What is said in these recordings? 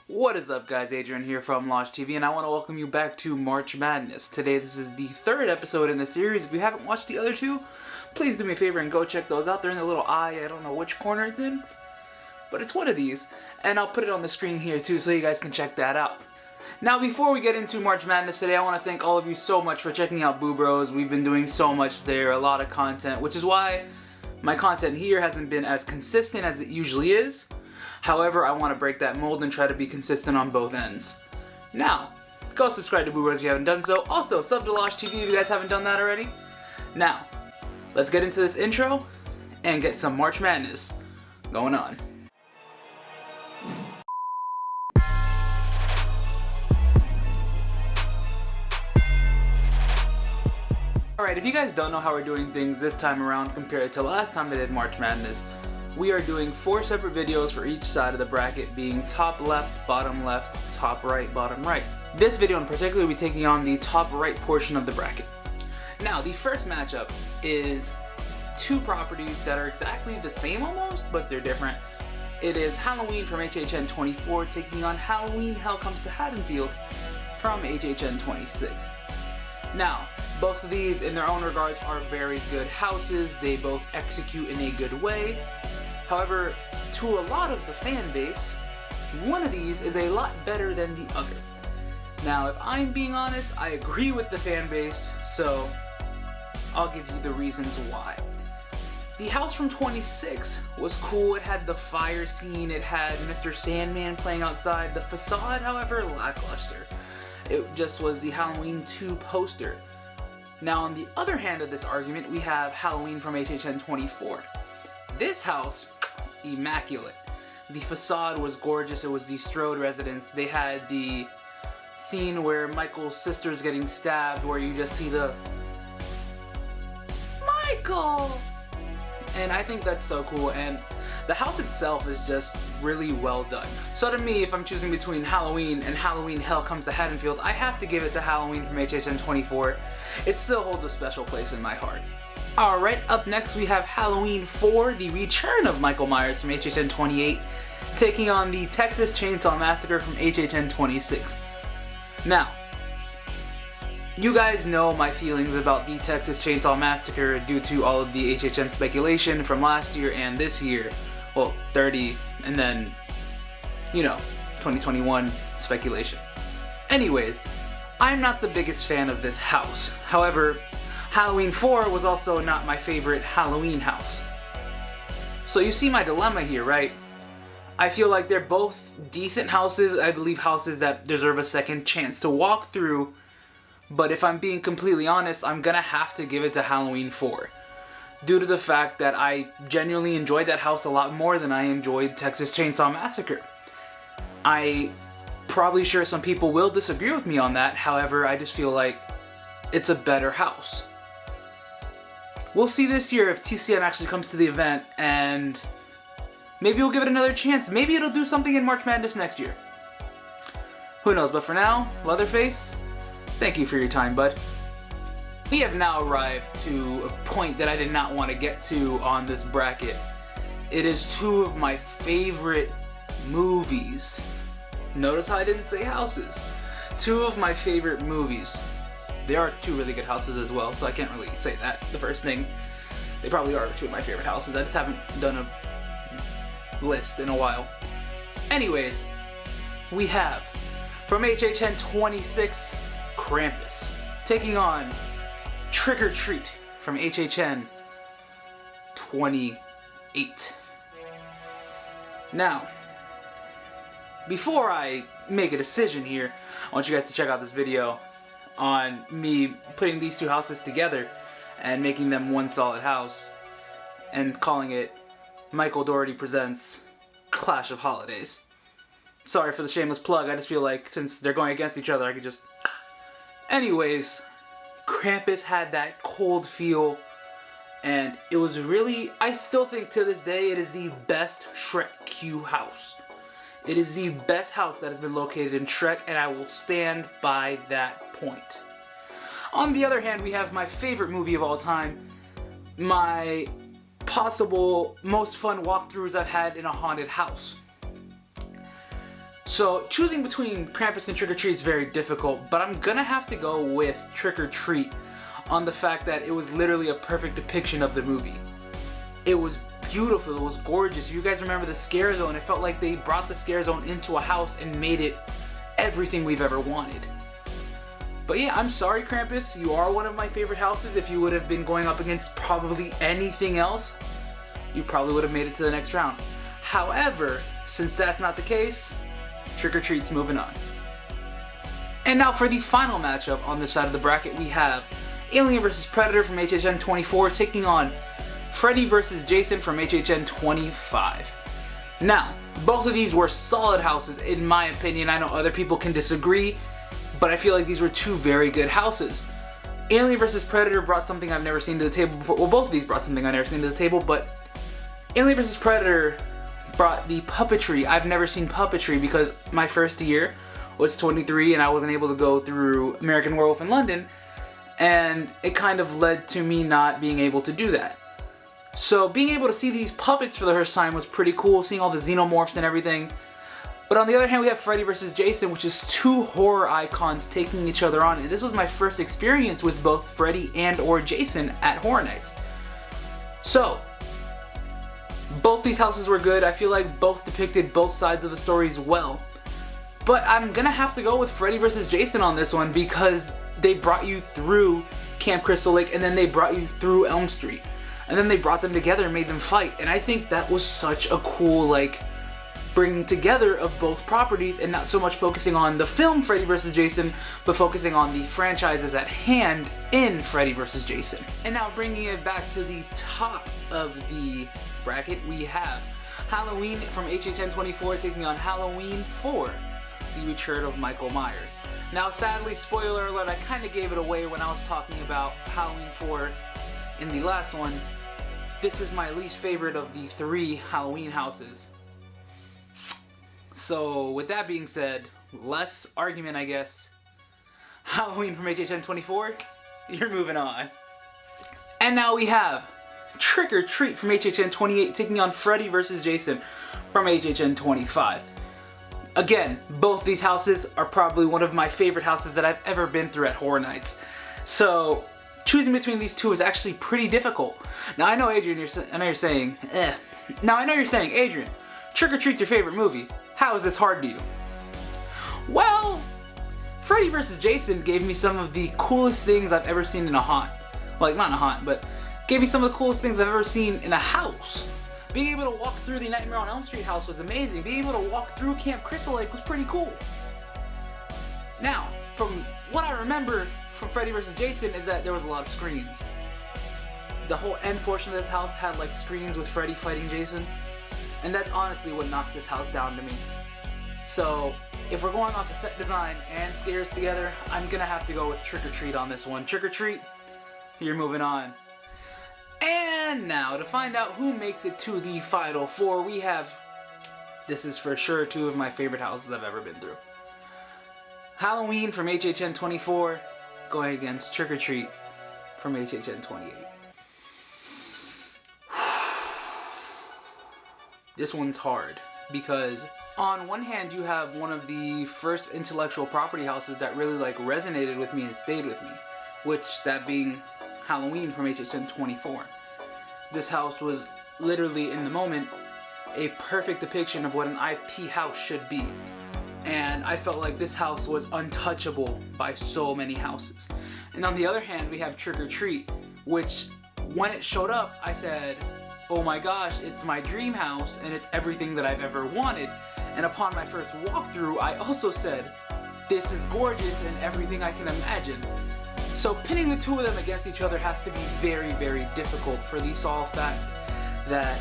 What is up, guys? Adrian here from Launch TV, and I want to welcome you back to March Madness. Today, this is the third episode in the series. If you haven't watched the other two, please do me a favor and go check those out. They're in the little eye. I don't know which corner it's in, but it's one of these. And I'll put it on the screen here too, so you guys can check that out. Now, before we get into March Madness today, I want to thank all of you so much for checking out Boo Bros. We've been doing so much there, a lot of content, which is why my content here hasn't been as consistent as it usually is. However, I want to break that mold and try to be consistent on both ends. Now, go subscribe to Boo Bros if you haven't done so. Also, sub to Launch TV if you guys haven't done that already. Now, let's get into this intro and get some March Madness going on. Alright, if you guys don't know how we're doing things this time around compared to last time I did March Madness, we are doing 4 separate videos for each side of the bracket, being top left, bottom left, top right, bottom right. This video in particular will be taking on the top right portion of the bracket. Now, the first matchup is 2 properties that are exactly the same almost, but they're different. It is Halloween from HHN 24 taking on Halloween Hell Comes to Haddonfield from HHN 26. Now, both of these in their own regards are very good houses. They both execute in a good way. However, to a lot of the fan base, one of these is a lot better than the other. Now, if I'm being honest, I agree with the fan base, so I'll give you the reasons why. The house from 26 was cool. It had the fire scene, it had Mr. Sandman playing outside. The facade, however, lackluster. It just was the Halloween 2 poster. Now, on the other hand of this argument, we have Halloween from HHN 24. This house, immaculate. The facade was gorgeous. It was the Strode residence. They had the scene where Michael's sister's getting stabbed, where you just see the Michael! And I think that's so cool, and the house itself is just really well done. So to me, if I'm choosing between Halloween and Halloween Hell Comes to Haddonfield, I have to give it to Halloween from HHN 24. It still holds a special place in my heart. Alright, up next we have Halloween 4, the return of Michael Myers from HHN 28, taking on the Texas Chainsaw Massacre from HHN 26. Now, you guys know my feelings about the Texas Chainsaw Massacre due to all of the HHN speculation from last year and this year. Well, 30, and then, 2021 speculation. Anyways, I'm not the biggest fan of this house. However, Halloween 4 was also not my favorite Halloween house. So you see my dilemma here, right? I feel like they're both decent houses. I believe houses that deserve a second chance to walk through. But if I'm being completely honest, I'm gonna have to give it to Halloween 4. Due to the fact that I genuinely enjoyed that house a lot more than I enjoyed Texas Chainsaw Massacre. I'm probably sure some people will disagree with me on that. However, I just feel like it's a better house. We'll see this year if TCM actually comes to the event, and maybe we'll give it another chance. Maybe it'll do something in March Madness next year. Who knows, but for now, Leatherface, thank you for your time, bud. We have now arrived to a point that I did not want to get to on this bracket. It is 2 of my favorite movies. Notice how I didn't say houses. 2 of my favorite movies. There are 2 really good houses as well, so I can't really say that. The first thing, they probably are 2 of my favorite houses. I just haven't done a list in a while. Anyways, we have from HHN 26, Krampus, taking on Trick or Treat from HHN 28. Now, before I make a decision here, I want you guys to check out this video on me putting these 2 houses together and making them one solid house and calling it Michael Dougherty Presents Clash of Holidays. Sorry for the shameless plug, I just feel like since they're going against each other I could just... Anyways, Krampus had that cold feel, and it was really, I still think to this day it is the best Shrek Q house. It is the best house that has been located in Shrek, and I will stand by that point. On the other hand, we have my favorite movie of all time, my possible most fun walkthroughs I've had in a haunted house. So choosing between Krampus and Trick or Treat is very difficult, but I'm gonna have to go with Trick or Treat on the fact that it was literally a perfect depiction of the movie. It was beautiful, it was gorgeous. If you guys remember the scare zone, it felt like they brought the scare zone into a house and made it everything we've ever wanted. But yeah, I'm sorry Krampus, you are one of my favorite houses. If you would have been going up against probably anything else, you probably would have made it to the next round. However, since that's not the case, Trick or Treat's moving on. And now for the final matchup on this side of the bracket, we have Alien vs. Predator from HHN 24 taking on Freddy vs. Jason from HHN 25. Now, both of these were solid houses in my opinion. I know other people can disagree, but I feel like these were two very good houses. Alien vs. Predator brought something I've never seen to the table before. Well, both of these brought something I've never seen to the table, but Alien vs. Predator brought the puppetry. I've never seen puppetry because my first year was 23 and I wasn't able to go through American Werewolf in London, and it kind of led to me not being able to do that. So being able to see these puppets for the first time was pretty cool, seeing all the xenomorphs and everything. But on the other hand, we have Freddy vs. Jason, which is two horror icons taking each other on, and this was my first experience with both Freddy and or Jason at Horror Nights. So both these houses were good. I feel like both depicted both sides of the stories well. But I'm gonna have to go with Freddy vs. Jason on this one because they brought you through Camp Crystal Lake and then they brought you through Elm Street. And then they brought them together and made them fight. And I think that was such a cool, like, bringing together of both properties and not so much focusing on the film Freddy vs. Jason, but focusing on the franchises at hand in Freddy vs. Jason. And now bringing it back to the top of the bracket, we have Halloween from HHN 24 taking on Halloween 4, the return of Michael Myers. Now sadly, spoiler alert, I kind of gave it away when I was talking about Halloween 4 in the last one. This is my least favorite of the three Halloween houses. So with that being said, less argument I guess. Halloween from HHN 24, you're moving on. And now we have Trick or Treat from HHN 28 taking on Freddy vs. Jason from HHN 25. Again, both these houses are probably one of my favorite houses that I've ever been through at Horror Nights. So choosing between these two is actually pretty difficult. Now I know Adrian, you're saying, Now I know you're saying, Adrian, Trick or Treat's your favorite movie. How is this hard to you? Well, Freddy vs. Jason gave me some of the coolest things I've ever seen in a haunt. Like, not in a haunt, but gave me some of the coolest things I've ever seen in a house. Being able to walk through the Nightmare on Elm Street house was amazing. Being able to walk through Camp Crystal Lake was pretty cool. Now, from what I remember from Freddy vs. Jason is that there was a lot of screens. The whole end portion of this house had like screens with Freddy fighting Jason. And that's honestly what knocks this house down to me. So if we're going off the set design and scares together, I'm gonna have to go with Trick or Treat on this one. Trick or Treat, you're moving on. And now to find out who makes it to the final four, we have, this is for sure two of my favorite houses I've ever been through. Halloween from HHN 24 going against Trick or Treat from HHN 28. This one's hard because on one hand you have one of the first intellectual property houses that really like resonated with me and stayed with me, which that being Halloween from HHN 24. This house was literally in the moment a perfect depiction of what an IP house should be. And I felt like this house was untouchable by so many houses. And on the other hand, we have Trick or Treat, which when it showed up, I said, oh my gosh, it's my dream house and it's everything that I've ever wanted. And upon my first walkthrough, I also said, this is gorgeous and everything I can imagine. So pinning the two of them against each other has to be very, very difficult for the sole fact that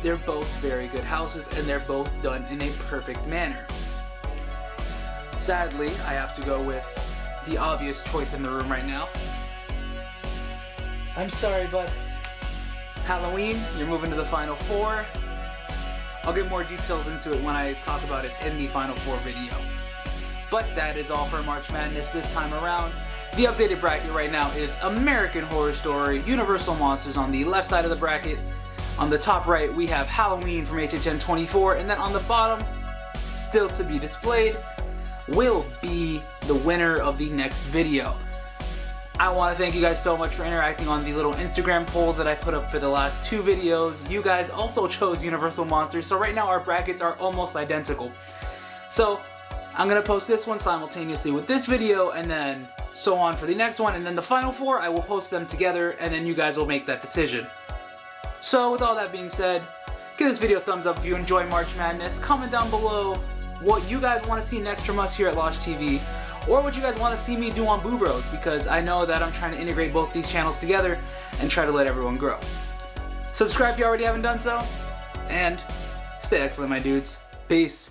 they're both very good houses and they're both done in a perfect manner. Sadly, I have to go with the obvious choice in the room right now. I'm sorry, but Halloween, you're moving to the final four. I'll get more details into it when I talk about it in the final four video. But that is all for March Madness this time around. The updated bracket right now is American Horror Story, Universal Monsters on the left side of the bracket. On the top right, we have Halloween from HHN 24, and then on the bottom, still to be displayed, will be the winner of the next video. I want to thank you guys so much for interacting on the little Instagram poll that I put up for the last 2 videos. You guys also chose Universal Monsters, so right now our brackets are almost identical. So I'm going to post this one simultaneously with this video, and then so on for the next one, and then the final 4 I will post them together, and then you guys will make that decision. So with all that being said, give this video a thumbs up if you enjoy March Madness. Comment down below what you guys want to see next from us here at Losh TV, or what you guys want to see me do on Boo Bros, because I know that I'm trying to integrate both these channels together and try to let everyone grow. Subscribe if you already haven't done so, and stay excellent, my dudes. Peace.